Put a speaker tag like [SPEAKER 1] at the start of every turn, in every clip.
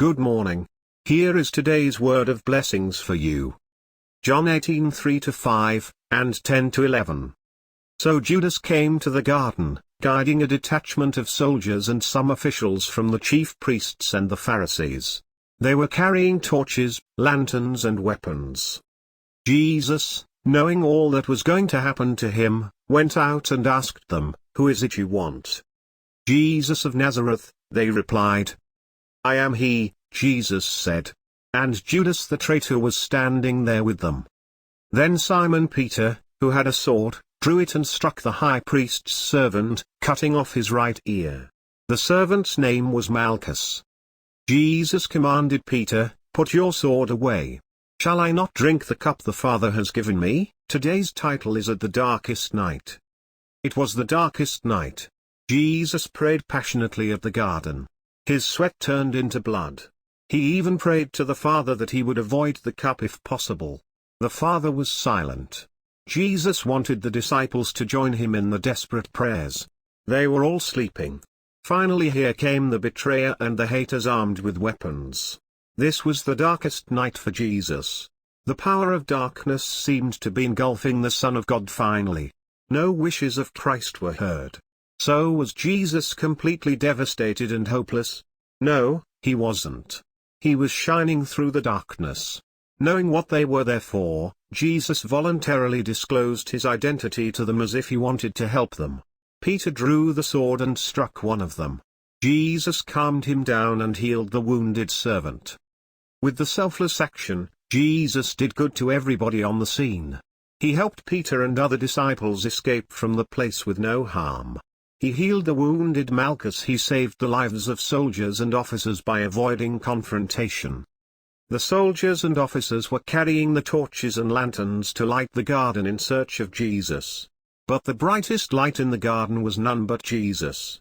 [SPEAKER 1] Good morning. Here is today's word of blessings for you. John 18:3-5, and 10-11. So Judas came to the garden, guiding a detachment of soldiers and some officials from the chief priests and the Pharisees. They were carrying torches, lanterns and weapons. Jesus, knowing all that was going to happen to him, went out and asked them, "Who is it you want?" "Jesus of Nazareth," they replied. "I am he," Jesus said. And Judas the traitor was standing there with them. Then Simon Peter, who had a sword, drew it and struck the high priest's servant, cutting off his right ear. The servant's name was Malchus. Jesus commanded Peter, "Put your sword away. Shall I not drink the cup the Father has given me?" Today's title is At the Darkest Night. It was the darkest night. Jesus prayed passionately at the garden. His sweat turned into blood. He even prayed to the Father that he would avoid the cup if possible. The Father was silent. Jesus wanted the disciples to join him in the desperate prayers. They were all sleeping. Finally here came the betrayer and the haters armed with weapons. This was the darkest night for Jesus. The power of darkness seemed to be engulfing the Son of God finally. No wishes of Christ were heard. So was Jesus completely devastated and hopeless? No, he wasn't. He was shining through the darkness. Knowing what they were there for, Jesus voluntarily disclosed his identity to them as if he wanted to help them. Peter drew the sword and struck one of them. Jesus calmed him down and healed the wounded servant. With the selfless action, Jesus did good to everybody on the scene. He helped Peter and other disciples escape from the place with no harm. He healed the wounded Malchus. He saved the lives of soldiers and officers by avoiding confrontation. The soldiers and officers were carrying the torches and lanterns to light the garden in search of Jesus. But the brightest light in the garden was none but Jesus.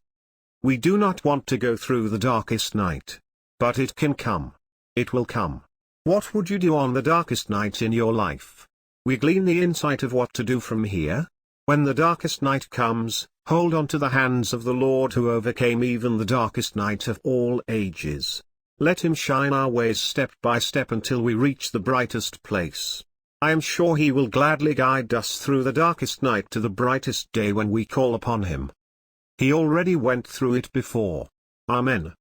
[SPEAKER 1] We do not want to go through the darkest night. But it can come. It will come. What would you do on the darkest night in your life? We glean the insight of what to do from here. When the darkest night comes, hold on to the hands of the Lord who overcame even the darkest night of all ages. Let him shine our ways step by step until we reach the brightest place. I am sure he will gladly guide us through the darkest night to the brightest day when we call upon him. He already went through it before. Amen.